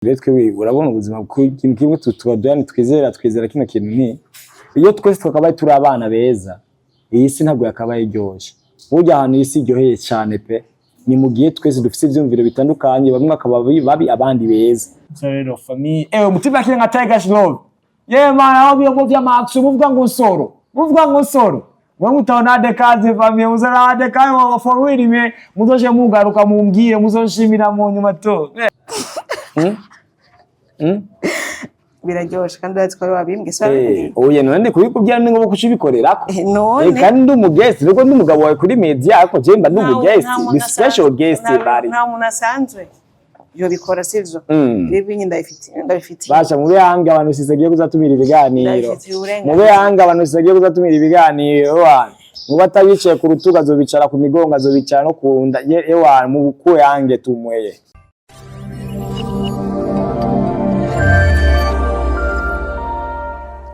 Twe urabona ubuzima bw'ikintu kimwe tutwadani twizera kino kintu ni iyo twese twakabaye turi abana beza iyi si ntabwo yakabaye iryoshye burya ahantu isi iryoheye cyane pe ni mu gihe twese dufite ibyumviro bitandukanye bamwe akaba babi abandi beza rero famille umutima kinga tiger love man aho byo by'amax muvuga ngo nsoro wewe utaonade kazi famille uzarade kayo for real me muzoje mugaruka mumbwire muzoshimira mu nyuma to biraryoshe kandi bazikora babimbwe sabe oye none kubikubwira ni ngo kucibikorerako none kandi ndumugest rego ndumugabo wawe kuri media ariko je mba ndumugest ni special guest bari nta muntu asanzwe yo bikora sivyo bibi ndabifitiye basha mube hanga abantu sisagiye kuzatumira ibiganiro mube hanga abantu sisagiye kuzatumira ibiganiro wana muba tabicaye ku rutuga azobicara ku migongo azobicara no kunda wana mu bukuye hange tumweye.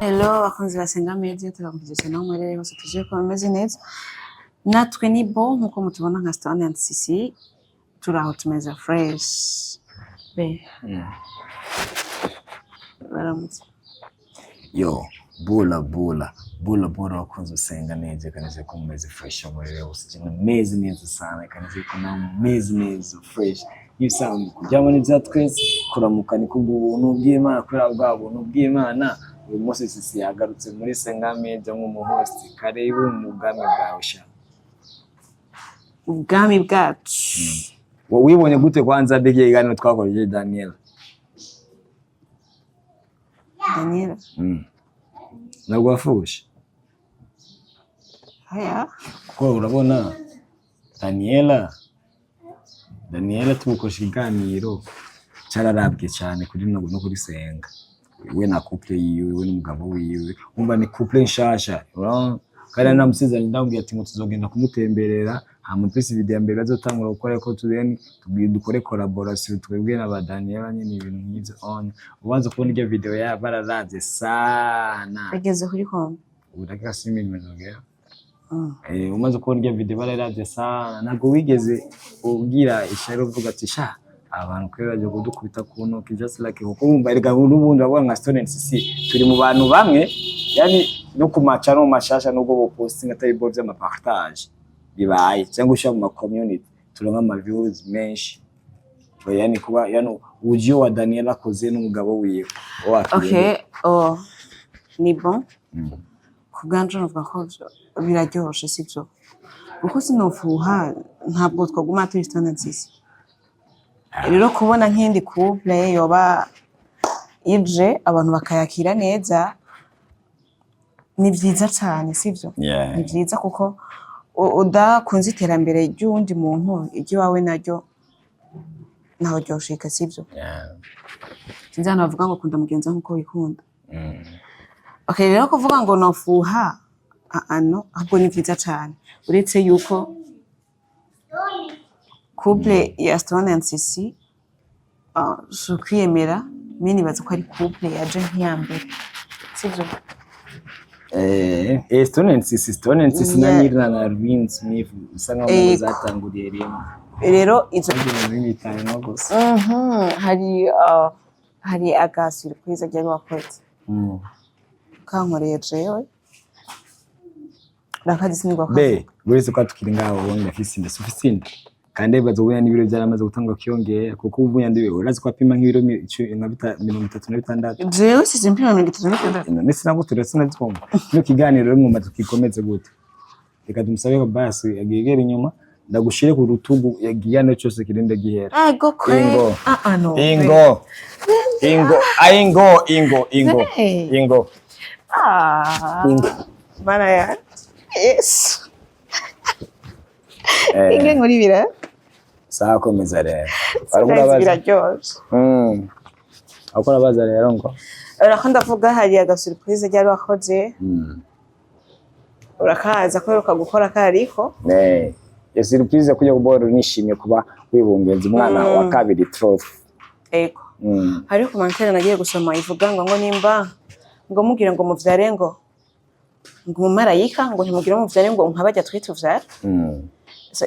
Hello, bakunzi ba Sengaa Media turakugize naho mwerere hose tuje ko ameze neza. Natwe ni bo nkuko mutubona nka Stone and Cycy turaho tumeza fresh. Baramutse. Yo, bula wakunze Sengaa Media kanise ko mumeze fresh mwerere hose cyane meze neza sana kanise ko na meze fresh. Yisanzwe kujyamo neza twese kuramukana kubuntu bw'Imana kuri bwa buntu bw'Imana. Uyu munsi Cycy yagarutse muri Sengaa Media nk'umuhost karibu mu bwami bwawe sha ubwami bwacu wibonye gute kwanza bege iganiro twakoreje Daniel nabwo wafushe haya ko urabona Daniela tumukoresha iganiro cyararabye cyane kuri no kuri Sengaa we na couple yiwe we n'umugabo wiwe umba ni couple nshasha kandi namusizanye ndambwiye ati ngo tuzogenda kumutemberera hamutse video mbere azotangura gukora ko dukore collaboration twebwe na ba Daniela nyine ibintu nk'ibyo on ubanza kubona iyo video ya bararanze sana ageze kuri kombe uraka simimezogera umaze kubona iyo video bararanze sana ntabwo wigeze ubwira isharo uvuga ati sha abantu kweraje kudukubita ku ntoki just like uko bumva erega n'ubundi abona nka Stone and Cycy turi mu bantu bamwe yani no kumaca no mashasha no go posting atari bo by'amapartage bibaye cyangwa usha mu community turonka ama views menshi yani kuba yani ujyo wa Daniel akoze n'umugabo wiwe okay ni bon kuganje no ko biraryoshe sivyo uko sinofuha ntabwo twaguma turi Stone and Cycy rero kubona nkindi couple yoba ije abantu bakayakira neza ni byiza cyane sivyo ni byiza kuko udakunze iterambere ry'undi muntu igiwawe naryo naho ryoshika sivyo sinzana bavuga ngo kunda mugenza nkuko wikunda okay rero kuvuga ngo nofuha ahubwo ni byiza cyane uretse yuko couple ya Stone and Cycy so kwiyemera mini baza ko ari couple yaje nk'iyambere sivyo Stone and Cycy na Nyirina na Alvin Smith usanga ngo zatanguriye rero izo bitanye no gusa hari agasiri kwiza cyane wakoze kankoreye jewe nakadisinirwa be buretse ko tukiri ngaho wonye afisinde sufisinde kandi bazobuya n'ibiro byaramaze gutangwa kiyongera kuko ubuya ndiwe urazi ko apima nk'ibiro 36 jewe simpima 36 none sinaguteretse nazomba no kiganiro rero mwumva tukikomeze gute reka tumusabe ko basi agigera inyuma ndagushire ku rutugu yagiyano cyose kirinde gihera ingo bana ya yes inge muri bira sawa komeza rero biraryoshe akora baza rero ngo urakunda vuga hari agasurprise ryari wakoze urakaza ko ukagukora kariko ya surprise kujya kubora nishimye kuba wibungenza umwana wa kabiri trophy ego hari commentaire nagiye gusoma ivuga ngo nimba ngo mubwire ngo muvyare ngo umumarayika ngo ntimugire muvyare ngo nkabajya twituvyara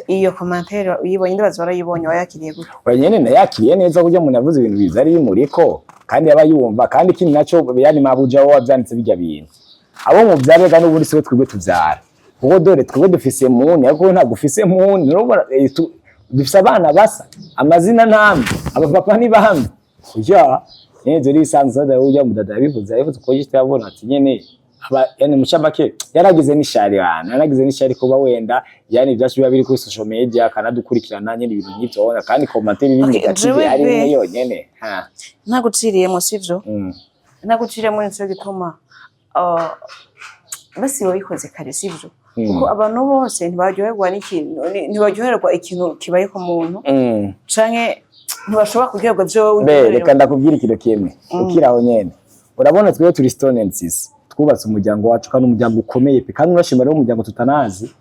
iyo commentaire uyibonye ndabaza warayibonye wayakiriye gute wenyene nayakiriye neza kugira umuntu yavuze ibintu biza ari muriko kandi yaba yumva kandi ikindi naco yani mabuja wo wavyanditse bijya bintu abo mu vyarega n'ubundi siwe twebwe tuvyara kuko dore twebwe dufise muni ariko ntabwo ufise muni dufise abana basa amazina namwe abapapa ni bamwe kuja neze risanzwe da uja mudada yabivuze ko yiste yabona ati nyene yani muchamake yaragize n'ishari bana yaragize n'ishari kuba wenda yani byasubira biri kuri social media kanadukurikirana nyene ibintu nyivyo wona kandi commentaire ni negative ari ne yonyene ntaguciriyemo sivyo ntaguciriyemo nico gituma basi wabikoze kare sivyo kuko abantu bose ntibaryoherwa n'ikintu ntibaryoherwa ikintu kibaye ku muntu canke ntibashobora kuryoherwa vyo reka ndakubwira ikintu kimwe ukiraho nyene urabona twe turi students twubatse umuryango wacu kandi umuryango ukomeye pe kandi urashima rero umuryango tutanazi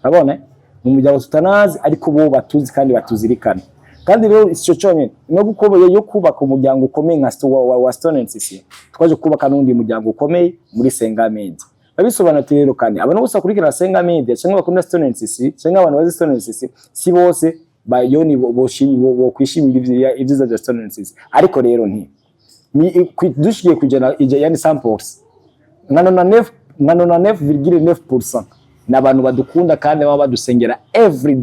urabona umuryango tutanazi ariko bo batuzi kandi batuzirikana kandi rero ico cyonyene no gukoboye yo kubaka umuryango ukomeye nka wa students twaje kubaka n'undi muryango ukomeye muri Sengaa Media babisobanura rero kandi abantu bose kurikira Sengaa Media cyangwa bakunda students cyangwa abantu bazi students si bose bayoni bo kwishimira ibyiza bya students ariko rero nti dushiye kujana yani samples ngano na 9,9% n'abantu badukunda kandi baba badusengera every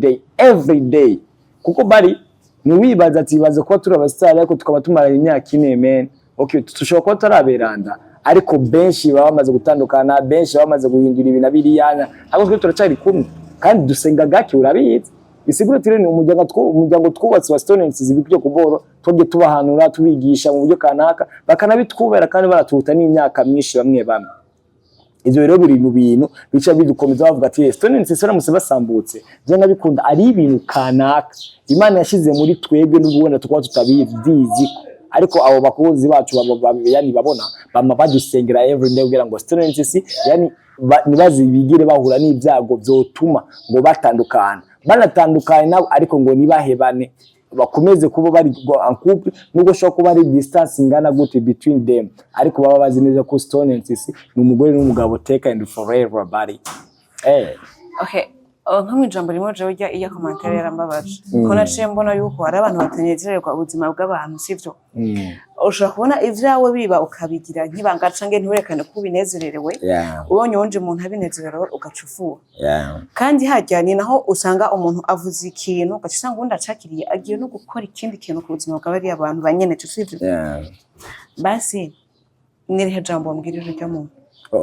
day kuko bari niwibaza ati baze ko turi abasitari ariko tukaba tumara imyaka ine men okay tushobora ko taraberanda ariko benshi baba bamaze gutandukana benshi baba bamaze guhindura ibintu abiriyana ahubwo twe turacari kumwe kandi dusenga gake urabizi isigura tire ni umuryango twubatse wa students zibikuje kuboro twoge tubahanura tubigisha mu buryo kanaka bakanabitwubera kandi baratuta n'imyaka myinshi bamwe bamwe ivyo rero biri mu bintu bica bidukomeza bavuga ati students sera museba sambutse je nabikunda ari ibintu kanaka Imana yashize muri twebwe n'ububona tukwa tutabizi ariko abo bakozi bacu yani babona bama badusengera every day kugira ngo students yani nibazi bigire bahura n'ibyago byotuma ngo batandukana banatandukanye nabo ariko ngo nibahebane bakomeze kuba bari en couple nubwo shoko kuba ari distance ingana gute between them ariko baba bazi neza ko students ni umugore n'umugabo take and forever buddy okay nkamwijambo rimwe je ujya iya commentaire yarambabaje ko naciye mbona yuko hari abantu batanezererwa ubuzima bw'abantu sivyo ushaka kubona ivyawe biba ukabigira nkibanga cange ntiwerekane ko binezererewe ubonye wonje umuntu abinezererewe ugacufuha kandi hajyanye naho usanga umuntu avuze ikintu ugacusanga undi acakiriye agiye no gukora ikindi kintu ku buzima bw'abari abantu banyene sivyo basi nirihe jambo mbwirije ryo muntu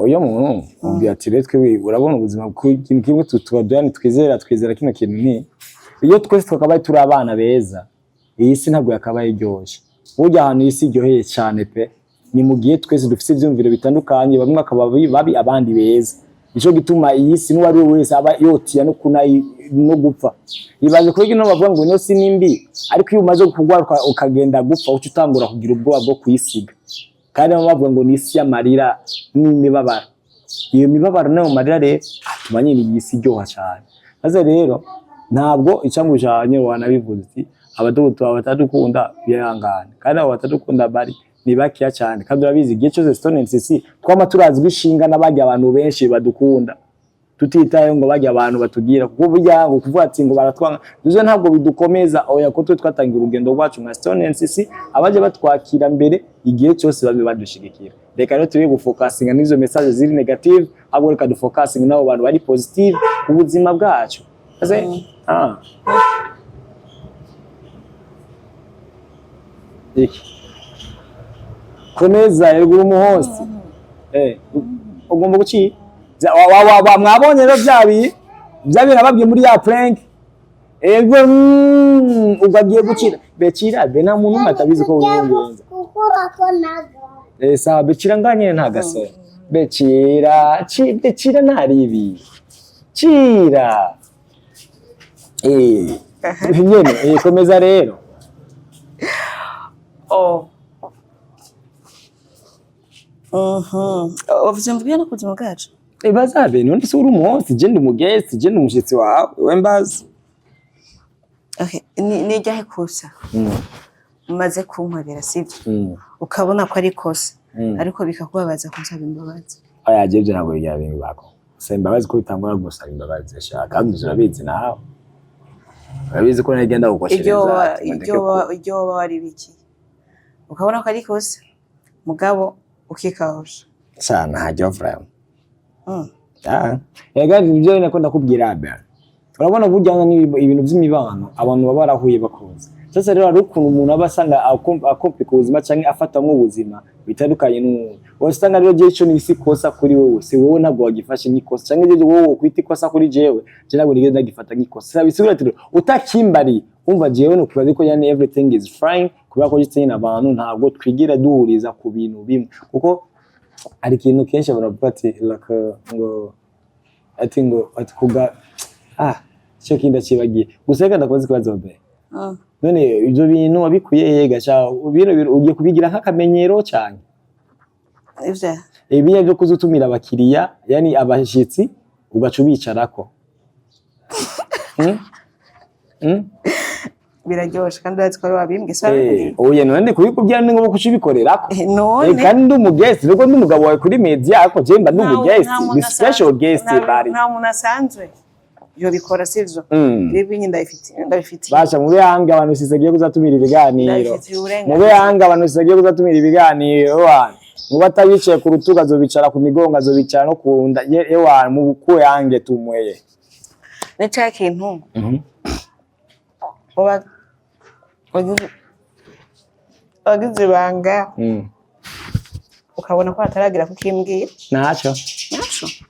uyo muntu umbye ati retwe urabona ubuzima bw'ikintu kimwe tubadani twizera kino kintu ni iyo twese twakabaye turi abana beza iyi si ntabwo yakabaye iryoshye burya ahantu isi iryoheye cyane pe ni mu gihe twese dufite ivyumviro bitandukanye bamwe akaba babi abandi beza ico gituma iyi si n'uwari wese aba yotiya no no gupfa ibaje ko gino bavuga ngo no si nimbi ariko iyo umaze kugwaruka ukagenda gupfa uca utangura kugira ubwoba bwo kwisiga kandi bavuga ngo ni isi y'amarira n'imibabaro iyo mibabaro nayo marira rero atuma nyine isi iryoha cyane maze rero ntabwo icangujanye wanabivuze ati abadutu abatadukunda birangana kandi abo batadukunda bari ni bakiya cyane kandi urabizi igihe cyose students twama turazi bishinga n'abagi abantu benshi badukunda tutitaye ngo bajya abantu batugira kuko burya ngo kuvuga ati ngo baratwanga duze ntabwo bidukomeza oya ko twe twatangira urugendo rwacu nka students abaje batwakira mbere igihe cyose babe badushigikira reka rero turi gufocusinga n'izo message ziri negative ahubwo reka dufocusinga nabo bantu bari positive ubuzima bwacu kaze komeza yego umuhosi ugomba guci mwabonye rero byabi nababwiye muri ya prank ego ugagiye gucira becira be nta muntu matabizi ko urungenza sawa becira nganye nta gasore becira ntari ibi cira nyene komeza rero Wavyumviye no kuzima bwacu bazabe none se uri umuhosi je ndi umugezi je ndi umushitsi wawe we mbazi okay ni ryahe kosa maze kunkorera sivyo ukabona ko ari kosa ariko bikakubabaza kunsaba imbabazi aya jeje ntabwo yabintu bako se imbabazi ko bitangora gusaba imbabazi shaka kandi urabizi nawe urabizi ko nagenda gukoshereza iryo wari biki ukabona ko ari kosa mugabo ukikawusha sana hajya vrema yega ibyo nako ndakubwira abana urabona burya ibintu by'imibano abantu baba barahuye bakoze sasa rero ari ukuntu umuntu abasanga akomplika ubuzima cyangwa afatamwe ubuzima bitandukanye n'umuntu wasanga rero gihe cyo nisi kosa kuri wowe se wowe ntabwo wagifashe nk'ikosa cyangwa gihe wowe kwita ikosa kuri jewe je ntabwo nigeze ndagifata nk'ikosa bisigura ati utakimbari umva jewe no kubaza ko yani everything is fine kubera ko gitse n'abantu ntabwo twigira duhuriza ku bintu bimwe kuko ari ikintu kenshi baravuga ati ngo ati kuga cyo kinda kibagiye gusa reka ndakoze ikibazo mbere none ibyo bintu wabikuye yega sha ugiye kubigira nk'akamenyero cyane ibiya byo kuzutumira abakiriya yani abashitsi ugacubicarako biraryoshe kandi uratwara wabimbwe sabe oye none kubikubwira ni ngo kucibikorerako kandi umugesti rego n'umugabo wawe kuri media ako jemba n'umugesti ni special guest bari nta muntu asanzwe yo bikora sivyo bibi ndabifitiye basha mube hanga abantu sisagiye kuzatumira ibiganiro mube hanga abantu sisagiye kuzatumira ibiganiro wana muba tabicaye ku rutuga azobicara ku migongo azobicara no kunda ewana mu bukuye hange tumweye ne cha kintu wagize banga ukabona ko ataragira kukimbwira naco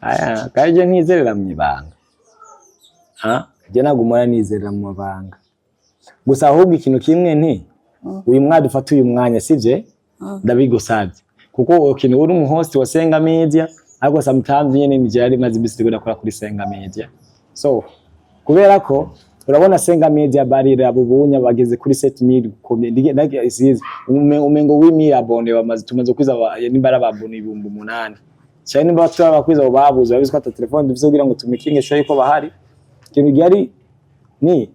aya kaje ntizerera mu ibanga je nagumora nizerera mu mabanga gusa ahubwo ikintu kimwe nti uyu mwadufata uyu mwanya sivye ndabigusabye kuko ikintu uri umuhost wa Senga Media ariko sometimes nyene nije yari maze bisi gukora kuri Senga Media so kubera ko urabona Senga Media barira abubunya bageze kuri 7000 komedi ndake isize umengo w'imi abone bamaze tumaze kwiza nimbara babone 8,000 cyane nimba twabakwiza babuze babizwa ta telefone dufise kugira ngo tumikinge show yuko bahari ikintu gihari ni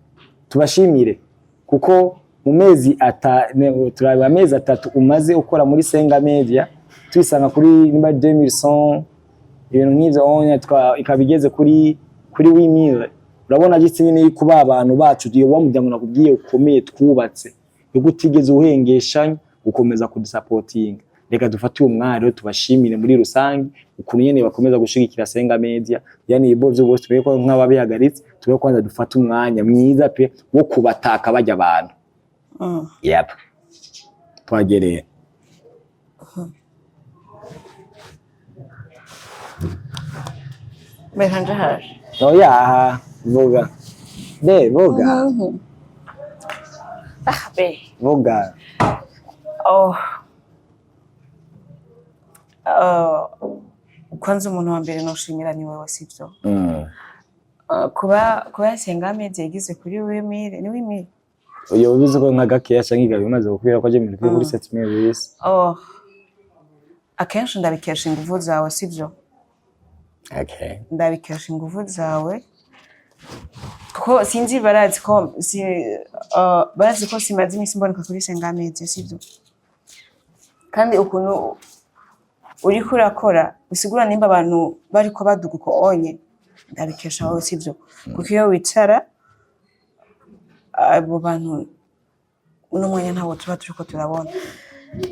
tubashimire kuko mu mezi turaba amezi 3 umaze ukora muri Senga Media twisanga kuri nimba 2100 ibintu nk'ivyo onya ikabigeze kuri 8000 urabona gitse nyine kuba abantu bacu diyo bamujyango nakubwiye ukomeye twubatse yo gutigeze uhengeshanya ukomeza kudusupporting reka dufate uwo mwari tubashimire muri rusangi ukuntu nyene bakomeza gushigikira Senga Media yani ibo byo bose tubeko nk'ababihagaritse tubeko kwanza dufate umwanya mwiza pe wo kubataka bajya abantu yep twagereye behanje haje oya vuga vuga vuga kwanza umuntu wa mbere noshimira ni wewe sivyo kuba Senga Media yagize kuri w'imire ni w'imire uyo bivuze ko nkagakeya canke bimaze gukwira ko je muri kuri 7000 wese akenshi ndabikesha ingufu zawe sivyo ndabikesha ingufu zawe kuko sinzi barazi ko simaze imisi mboneka kuri Senga Media sivyo kandi ukuntu uri kurakora bisigura nimba abantu bari ko baduga uko onye ndabikesha wowe sivyo kuko iyo wicara abo bantu uno mwanya ntawo tuba turiko turabona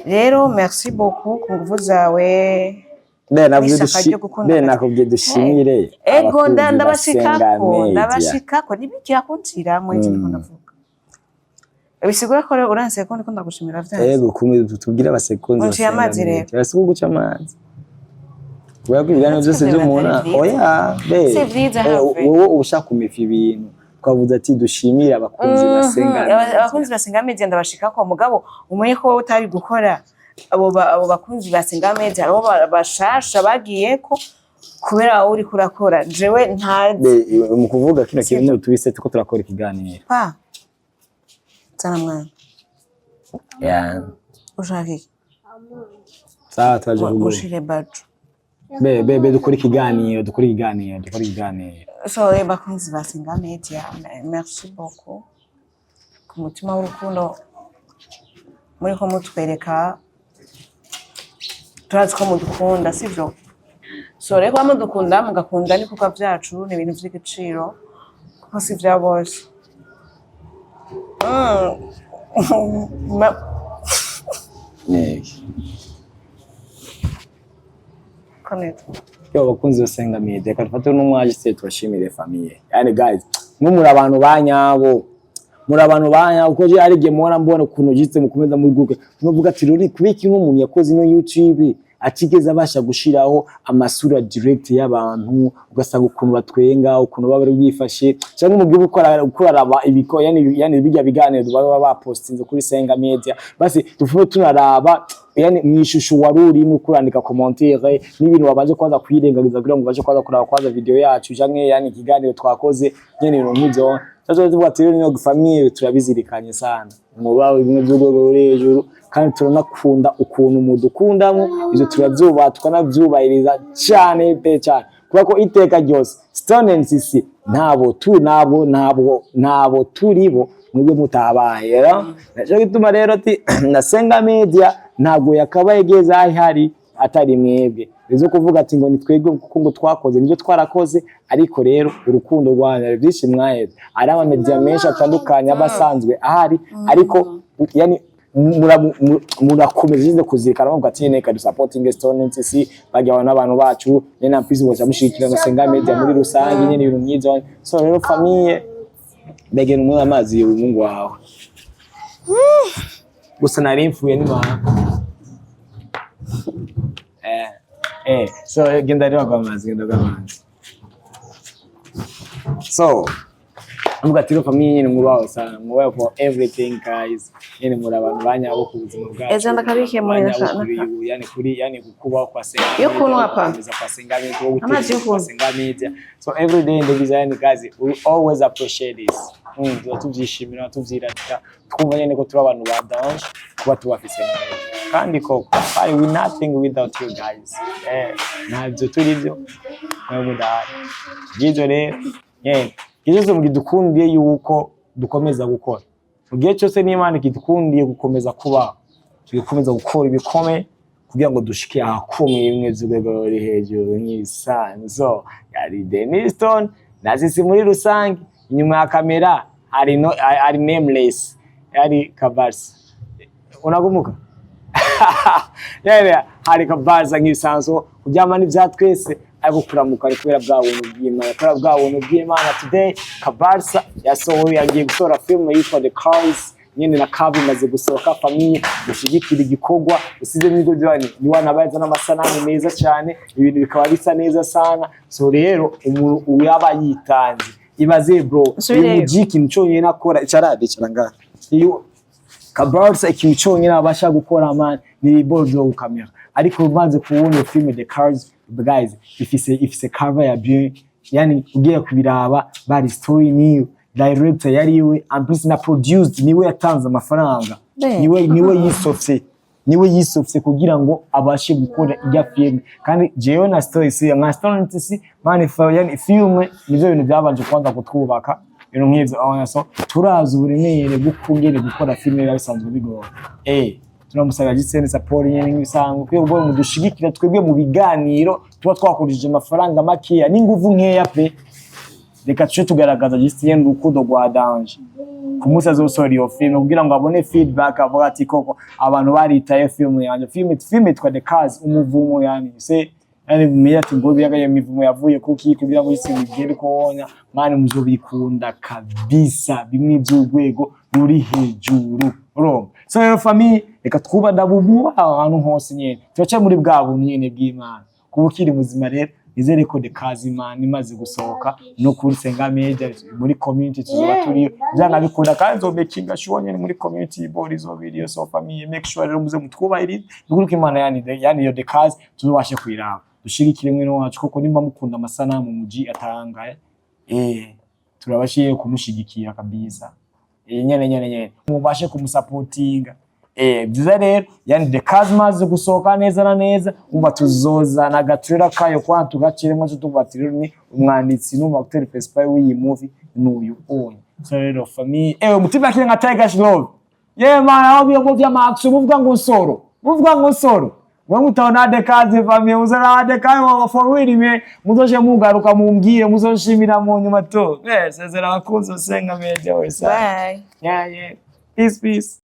rero merci beaucoup ku nguvu zawe nakubye dushimire ego ndabashikako nibikira kuntira mu ikintu ndavuga bisigura ko uranse ko ndiko ndagushimira vyane ego kumwe tubwira abasekonzi unciye amazi rero basigo guca amazi kubera ko ibiganiro byose byo muna oya wowe ushaka kumifa ibintu twavuze ati dushimire abakunzi abakunzi ba Senga Media ndabashikako mugabo umenye ko wowe utari gukora abo bakunzi ba Senga Media abo bashasha bagiye ko kubera uri kurakora jewe ntazi mu kuvuga kino kintu tubise tuko turakora ikiganiro Sana mwana. Ushaka iki? Sawa twaje kugura. Ushire bacu. Dukora ikiganiro. So bakunzi ba Senga Media, merci beaucoup. Ku mutima w'urukundo muri ko mutwereka turazi ko mudukunda sivyo? So reko mudukunda mugakunda ni kuko byacu ni ibintu by'igiciro kuko si bya bose. Connect. Yo bakunzi ba Senga Media karifate n'umwaje se twashimire famille. Yani guys, mwe muri abantu banyabo. Muri abantu banyabo uko je ari gemora mbona ukuntu jitse mukomeza muri groupe. Nuvuga ati ruri kubiki n'umuntu yakoze no YouTube atigeze abasha gushiraho amasura direct y'abantu ugasanga ukuntu batwenga ukuntu baba bifashe cyangwa umubwi ukora ibiko yani bijya biganiro baba bapostinze kuri Senga Media basi tufuye tunaraba yani mwishusho waruri mu kurandika commentaire n'ibintu wabaje kwaza kwirengagiza kugira ngo baje kwaza kuraba kwaza video yacu canke yani ikiganiro twakoze nyene ibintu nk'ivyo tazo tuvuga ati rero no famille turabizirikanye sana mubawe bimwe by'urwego ruri hejuru kandi turanakunda ukuntu mudukundamo ivyo turavyuba tukanavyubahiriza cyane pe cyane kuko iteka ryose Stone NCC ntabo turibo mwebwe mutabaye naco gituma rero ati na Senga Media ntabwo yakabaye geza ahari atari mwebwe bizo kuvuga ati ngo nitwebwe kuko ngo twakoze nibyo twarakoze ariko rero urukundo rwanya byinshi mwaheze ari ama media menshi atandukanye abasanzwe ahari ariko yani murakomeje kuzirikana bavuga ati neka du supporting Stone NCC bajya n'abantu bacu nyene ampizi boza mushikira no Senga Media muri rusange nyene ibintu myizo so rero famille begena umwe amazi y'umungu wawe gusa nari mfuye n'imana so genda rero amazi so amuga tiro famille nyene mubaho sana mubaho for everything guys nyene muri abantu banyabo ku buzima bwacu ejo ndakabike muri yani kukubaho kwa Senga yo kuno hapa kwa Senga Media so every day in the design guys we always appreciate this tubyishimira tubyiratika twumva nyene ko turi abantu ba danger kuba tubafise kandi koko we nothing without you guys ntabyo turi byo mwe mudahari gizo rero gizo mugidukundiye yuko dukomeza gukora mugihe cyose n'Imana kidukundiye gukomeza kuba tugikomeza gukora ibikome kugira ngo dushike ahakomeye bimwe by'urwego ruri hejuru nk'isanzo yari Deniston nazisi muri rusange inyuma ya kamera ari nameless yari Kabarsa unagumuka yari hari Kabarsa nk'isanzo kujyama n'ivyatwese ariko kuramuka ari kubera bwa buntu bw'Imana today Kabarsa yasohoye yagiye gusora film yitwa The Cars nyene na kabi maze gusohoka famille gushigikira igikorwa usize n'ibyo byane ni wana baza n'amasanamu meza cyane ibintu bikaba bisa neza sana so rero uyaba yitanze ibaze bro umujiki niconyene nakora icarade caranga iyo Kabarsa ikinconyene abasha gukora man ni bozo gukamera ariko ubanze kubona film The Cars guys ifise cover ya bien yani ugiye kubiraba bari story new director yariwe amplisi na produced niwe yatanze amafaranga niwe yisofse kugira ngo abashe gukora ijya film kandi jewe na story nka Stone NCC yani film nizo bintu byabanje kwanza kutwubaka ibintu nk'ivyo so turazi uburemere bw'ukungene gukora film yabisanzwe bigora turamusaba gitsene support nyene nk'ibisanzwe kuko ubwo mudushigikira twebwe mu biganiro tuba twakoresheje amafaranga makeya n'inguvu nkeya pe reka tuce tugaragaza gitsene urukundo rwa danger ku munsi azosora iyo film kugira ngo abone feedback avuga ati koko abantu baritaye film yanje film itwa The Cars umuvumo yani se yani meya ngo biyagaye mivumo yavuye kuki kugira ngo isi bigere konya mane muzobikunda kabisa bimwe by'urwego ruri hejuru bro so rero famille reka twuba ndabubu ahantu hose nyene turaca muri bwa buntu nyene bw'Imana kubukiri muzima rero izere ko The Cars Imana imaze gusohoka no kuri Senga Media muri community tuzoba turi byanga bikunda kandi zo making sure nyene muri community body zo video so famille make sure rero muze mutwubahiriza nuko Imana yani yo The Cars tuzobashe kwiraba dushigikire mwe no wacu koko nimba mukunda amasanamu muji atangaye turabashiye kumushigikira kabisa nyene mubashe kumusupportinga byiza rero yani The Cars maze gusohoka neza na neza umva tuzozana gatrera kayo kwa tugaciremo cyo tubatira ni umwanditsi n'umacteur principal w'iyi movie n'uyu onye so rero famille umutima kinga Tiger Love man aho biyo movie amaxu muvuga ngo nsoro mwe mutabona kazi famille muzara kazi wa for real me muzoje mugaruka mumbwire muzoshimira mu nyuma to sezera abakunzi Senga Media wese bye yeah peace